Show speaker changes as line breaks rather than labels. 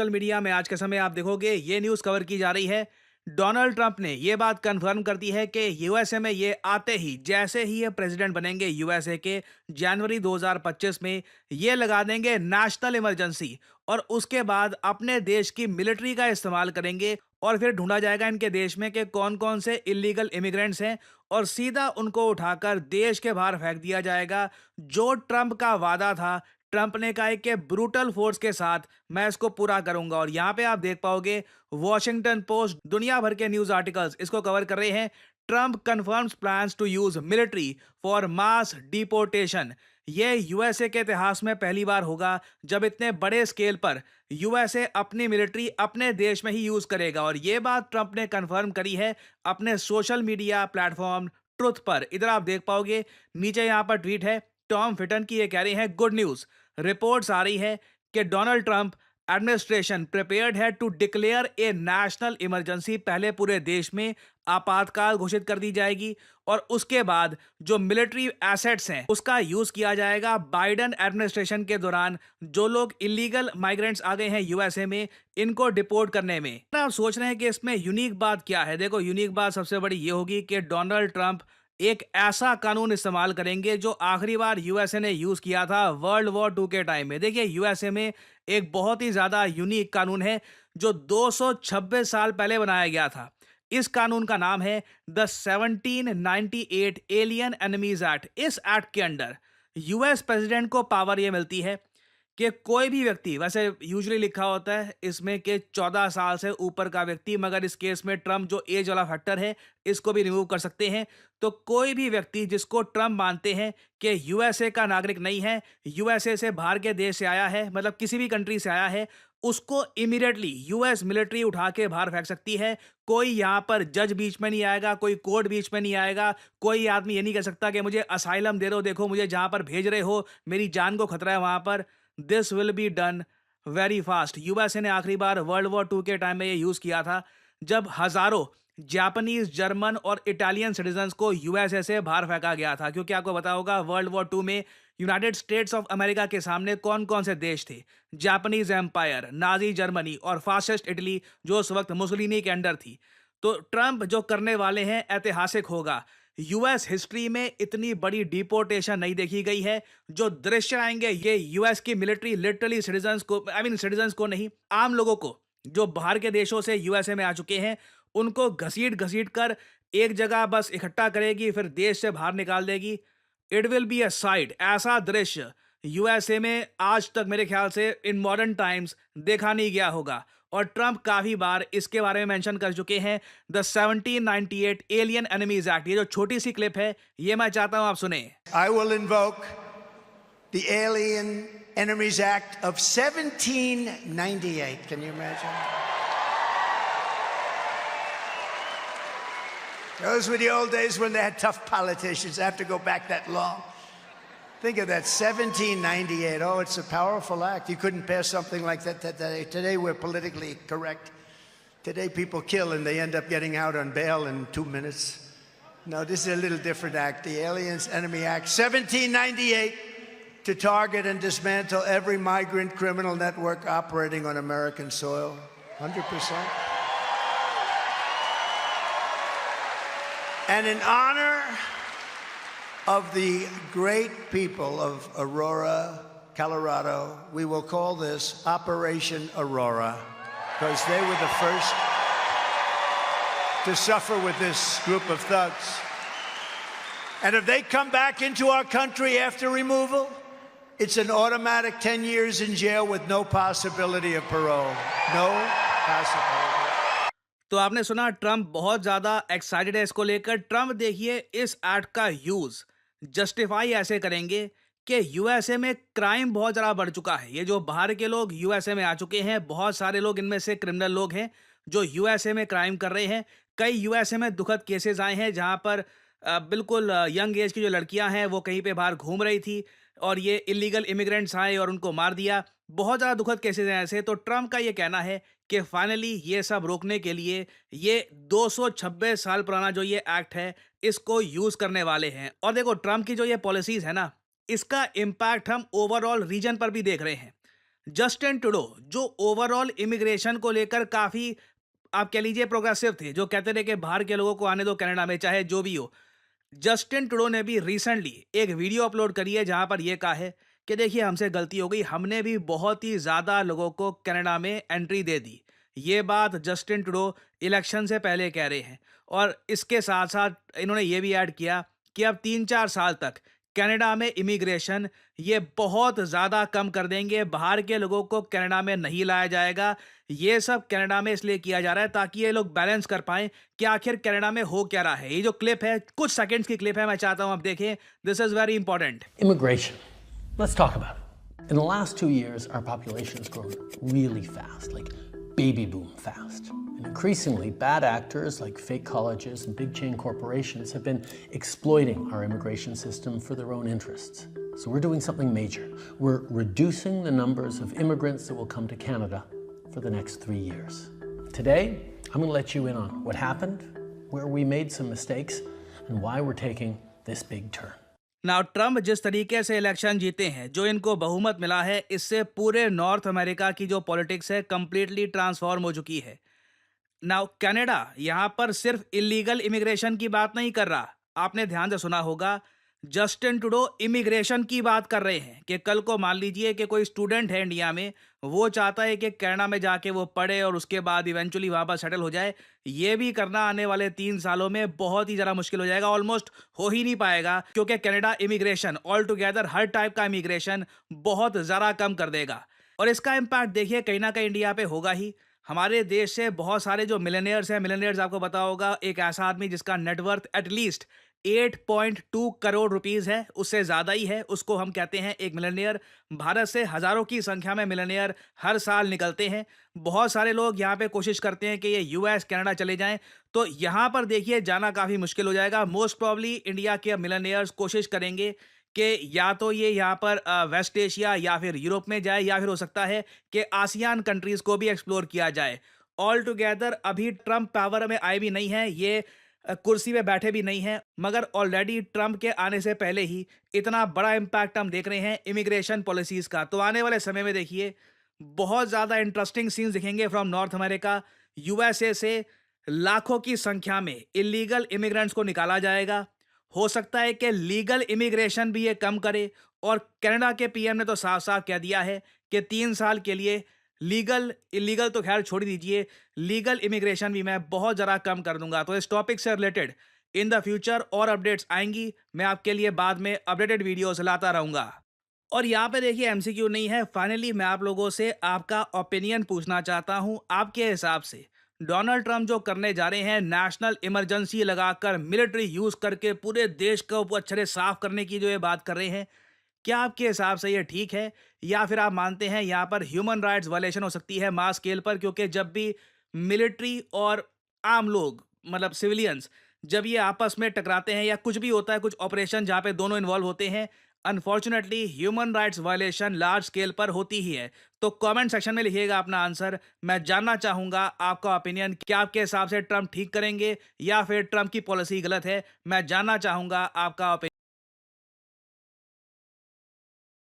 Social media में आज के समय आप देखोगे ये न्यूज़ कवर की जा रही है। डोनाल्ड ट्रंप ने ये बात कंफर्म कर दी है कि यूएसए में ये आते ही जैसे ही ये प्रेसिडेंट बनेंगे यूएसए के जनवरी 2025 में ये लगा देंगे नेशनल इमरजेंसी और उसके बाद अपने देश की मिलिट्री का इस्तेमाल करेंगे और फिर ढूंढा जाएगा इनके देश में कि कौन कौन से इलीगल इमिग्रेंट्स हैं और सीधा उनको उठाकर देश के बाहर फेंक दिया जाएगा। जो ट्रंप का वादा था, ट्रंप ने कहा है कि ब्रूटल फोर्स के साथ मैं इसको पूरा करूंगा और यहाँ पे आप देख पाओगे वॉशिंगटन पोस्ट दुनिया भर के न्यूज आर्टिकल्स इसको कवर कर रहे हैं। Trump confirms plans to use military for mass deportation. ये यूएसए के इतिहास में पहली बार होगा जब इतने बड़े स्केल पर यूएसए अपनी मिलिट्री अपने देश में ही यूज करेगा और ये बात ट्रंप ने कंफर्म करी है अपने सोशल मीडिया प्लेटफॉर्म ट्रुथ पर। इधर आप देख पाओगे नीचे यहाँ पर ट्वीट है टॉम फिटन की, ये कह रही हैं गुड न्यूज। रिपोर्ट्स आ रही है कि डोनाल्ड ट्रंप एडमिनिस्ट्रेशन प्रिपेयर्ड है to declare a national emergency. पहले पूरे देश में आपातकाल घोषित कर दी जाएगी और उसके बाद जो मिलिट्री एसेट्स हैं उसका यूज किया जाएगा बाइडेन एडमिनिस्ट्रेशन के दौरान। जो लोग इलीगल माइग्रेंट्स आ गए हैं यूएसए में इनको डिपोर्ट करने में। आप सोच रहे हैं कि इसमें यूनिक बात क्या है? देखो, यूनिक बात सबसे बड़ी ये होगी कि डोनाल्ड ट्रंप एक ऐसा कानून इस्तेमाल करेंगे जो आखिरी बार यूएसए ने यूज किया था वर्ल्ड वॉर 2 के टाइम में। देखिए, यूएसए में एक बहुत ही ज्यादा यूनिक कानून है जो 226 साल पहले बनाया गया था। इस कानून का नाम है द 1798 एलियन एनिमीज एक्ट। इस एक्ट के अंडर यूएस प्रेसिडेंट को पावर यह मिलती है कि कोई भी व्यक्ति, वैसे यूजुअली लिखा होता है इसमें कि 14 साल से ऊपर का व्यक्ति, मगर इस केस में ट्रम्प जो एज वाला फैक्टर है इसको भी रिमूव कर सकते हैं। तो कोई भी व्यक्ति जिसको ट्रम्प मानते हैं कि यूएसए का नागरिक नहीं है, यूएसए से बाहर के देश से आया है, मतलब किसी भी कंट्री से आया है, उसको इमीडिएटली यूएस मिलिट्री उठा के बाहर फेंक सकती है। कोई यहाँ पर जज बीच में नहीं आएगा, कोई कोर्ट बीच में नहीं आएगा। कोई आदमी ये नहीं कह सकता कि मुझे असाइलम दे रहे हो, देखो मुझे जहां पर भेज रहे हो मेरी जान को खतरा है वहां पर। This will be done very fast. USA ने आखिरी बार वर्ल्ड वॉर 2 के टाइम में ये यूज किया था जब हजारों जापानीज, जर्मन और इटालियन सिटीजन्स को यूएसए से बाहर फेंका गया था। क्योंकि आपको पता होगा वर्ल्ड वॉर 2 में यूनाइटेड स्टेट्स ऑफ अमेरिका के सामने कौन कौन से देश थे? जापानीज एम्पायर, नाजी जर्मनी और फासिस्ट इटली जो उस वक्त मुसोलिनी के अंडर थी। तो ट्रंप जो करने वाले हैं ऐतिहासिक होगा। यूएस हिस्ट्री में इतनी बड़ी डिपोर्टेशन नहीं देखी गई है। जो दृश्य आएंगे ये यूएस की मिलिट्री लिटरली सिटीजन्स को, सिटीजन्स को नहीं, आम लोगों को जो बाहर के देशों से यूएसए में आ चुके हैं उनको घसीट घसीट कर एक जगह बस इकट्ठा करेगी, फिर देश से बाहर निकाल देगी। It will be a site. ऐसा दृश्य यूएसए में आज तक मेरे ख्याल से इन मॉडर्न टाइम्स देखा नहीं गया होगा। और ट्रंप काफी बार इसके बारे में मेंशन कर चुके हैं द 1798 एलियन एनिमीज एक्ट। ये जो छोटी सी क्लिप है ये मैं चाहता हूं आप सुने।
I will invoke the Alien Enemies Act of 1798. Can you imagine? Those were the old days when they had tough politicians. I have to go back that long. Think of that, 1798. Oh, it's a powerful act. You couldn't pass something like that today. Today we're politically correct. Today people kill and they end up getting out on bail in 2 minutes. No, this is a little different act. The Aliens Enemy Act, 1798, to target and dismantle every migrant criminal network operating on American soil. 100%. And in honor of the great people of Aurora, Colorado, we will call this Operation Aurora, because they were the first to suffer with this group of thugs. And if they come back into our country after removal, it's an automatic 10 years in jail with no possibility of parole. No possibility.
तो आपने सुना Trump बहुत ज्यादा excited है इसको लेकर। Trump देखिए इस एक्ट का यूज जस्टिफाई ऐसे करेंगे कि यूएसए में क्राइम बहुत ज़्यादा बढ़ चुका है। ये जो बाहर के लोग यूएसए में आ चुके हैं, बहुत सारे लोग इनमें से क्रिमिनल लोग हैं जो यूएसए में क्राइम कर रहे हैं। कई यूएसए में दुखद केसेस आए हैं जहां पर बिल्कुल यंग एज की जो लड़कियां हैं वो कहीं पे बाहर घूम रही थी और ये इलीगल इमिग्रेंट्स आए और उनको मार दिया। बहुत ज़्यादा दुखद केसेस हैं ऐसे। तो ट्रंप का ये कहना है कि फाइनली ये सब रोकने के लिए ये 226 साल पुराना जो ये एक्ट है इसको यूज करने वाले हैं। और देखो ट्रंप की जो ये पॉलिसीज है ना, इसका इम्पैक्ट हम ओवरऑल रीजन पर भी देख रहे हैं। जस्टिन ट्रूडो जो ओवरऑल इमिग्रेशन को लेकर काफी, आप कह लीजिए, प्रोग्रेसिव थे, जो कहते थे कि बाहर के लोगों को आने दो कनाडा में चाहे जो भी हो। जस्टिन ट्रूडो ने भी रिसेंटली एक वीडियो अपलोड करी है जहां पर यह कहा है कि देखिए हमसे गलती हो गई, हमने भी बहुत ही ज्यादा लोगों को कनाडा में एंट्री दे दी। ये बात जस्टिन ट्रूडो इलेक्शन से पहले कह रहे हैं। और इसके साथ साथ इन्होंने ये भी ऐड किया कि अब 3-4 साल तक कनाडा में इमिग्रेशन ये बहुत ज़्यादा कम कर देंगे, बाहर के लोगों को कनाडा में नहीं लाया जाएगा। ये सब कनाडा में इसलिए किया जा रहा है ताकि ये लोग बैलेंस कर पाएं कि आखिर कनाडा में हो क्या रहा है। ये जो क्लिप है, कुछ सेकंड्स की क्लिप है, मैं चाहता हूं आप देखें। This is very important.
Immigration. Let's talk about it. In the last 2 years, our population has grown really fast, like baby boom fast. And increasingly, bad actors like fake colleges and big chain corporations have been exploiting our immigration system for their own interests. So we're doing something major. We're reducing the numbers of immigrants that will come to Canada for the next 3 years. Today, I'm going to let you in on what happened, where we made some mistakes, and why we're taking this big turn.
Now Trump जिस तरीके से election जीते हैं, जो इनको बहुमत मिला है, इससे पूरे नॉर्थ अमेरिका की जो पॉलिटिक्स है कंप्लीटली ट्रांसफॉर्म हो चुकी है। नाउ कनाडा यहाँ पर सिर्फ इलीगल इमिग्रेशन की बात नहीं कर रहा, आपने ध्यान से सुना होगा। जस्टिन ट्रूडो इमिग्रेशन की बात कर रहे हैं कि कल को मान लीजिए कि कोई स्टूडेंट है इंडिया में, वो चाहता है कि कनाडा में जाके वो पढ़े और उसके बाद इवेंचुअली वहाँ पर सेटल हो जाए। ये भी करना आने वाले 3 सालों में बहुत ही ज़्यादा मुश्किल हो जाएगा, ऑलमोस्ट हो ही नहीं पाएगा, क्योंकि कनाडा इमिग्रेशन ऑल टुगेदर, हर टाइप का इमिग्रेशन बहुत ज़्यादा कम कर देगा। और इसका इम्पैक्ट देखिए कहीं ना कहीं इंडिया पे होगा ही। हमारे देश से बहुत सारे जो मिलेनियर्स हैं, मिलेनियर्स आपको पता होगा, एक ऐसा आदमी जिसका नेटवर्थ एटलीस्ट 8.2 करोड़ रुपीस है, उससे ज़्यादा ही है, उसको हम कहते हैं एक मिलेनियर। भारत से हज़ारों की संख्या में मिलेनियर हर साल निकलते हैं। बहुत सारे लोग यहाँ पे कोशिश करते हैं कि ये यूएस कनाडा चले जाएं, तो यहाँ पर देखिए जाना काफ़ी मुश्किल हो जाएगा। मोस्ट प्रॉब्ली इंडिया के मिलेनियर्स कोशिश करेंगे कि या तो ये यहाँ पर वेस्ट एशिया या फिर यूरोप में जाए, या फिर हो सकता है कि आसियान कंट्रीज़ को भी एक्सप्लोर किया जाए। ऑल टुगेदर अभी ट्रम्प पावर में आए भी नहीं है, ये कुर्सी पे बैठे भी नहीं हैं, मगर ऑलरेडी ट्रम्प के आने से पहले ही इतना बड़ा इम्पैक्ट हम देख रहे हैं इमिग्रेशन पॉलिसीज़ का। तो आने वाले समय में देखिए बहुत ज़्यादा इंटरेस्टिंग सीन्स दिखेंगे फ्रॉम नॉर्थ अमेरिका। यूएसए से लाखों की संख्या में इलीगल इमिग्रेंट्स को निकाला जाएगा। हो सकता है कि लीगल इमिग्रेशन भी ये कम करे। और कनाडा के पीएम ने तो साफ साफ कह दिया है कि 3 साल के लिए लीगल इलीगल तो खैर छोड़ दीजिए, लीगल इमिग्रेशन भी मैं बहुत ज़रा कम कर दूंगा। तो इस टॉपिक से रिलेटेड इन द फ्यूचर और अपडेट्स आएंगी, मैं आपके लिए बाद में अपडेटेड वीडियोस लाता रहूँगा। और यहाँ पे देखिए एमसीक्यू नहीं है, फाइनली मैं आप लोगों से आपका ओपिनियन पूछना चाहता हूँ। आपके हिसाब से डोनाल्ड ट्रम्प जो करने जा रहे हैं, नेशनल इमरजेंसी लगाकर मिलिट्री यूज़ करके पूरे देश को अच्छे से साफ करने की जो ये बात कर रहे हैं, क्या आपके हिसाब से ये ठीक है, या फिर आप मानते हैं यहाँ पर ह्यूमन राइट्स वायलेशन हो सकती है मास स्केल पर? क्योंकि जब भी मिलिट्री और आम लोग, मतलब सिविलियंस, जब ये आपस में टकराते हैं या कुछ भी होता है, कुछ ऑपरेशन जहाँ पे दोनों इन्वॉल्व होते हैं, unfortunately human rights violation large scale पर होती ही है। तो कमेंट सेक्शन में लिखिएगा अपना आंसर, मैं जानना चाहूँगा आपका ओपिनियन। क्या आपके हिसाब से ट्रम्प ठीक करेंगे या फिर ट्रम्प की पॉलिसी गलत है? मैं जानना चाहूँगा आपका ओपिनियन।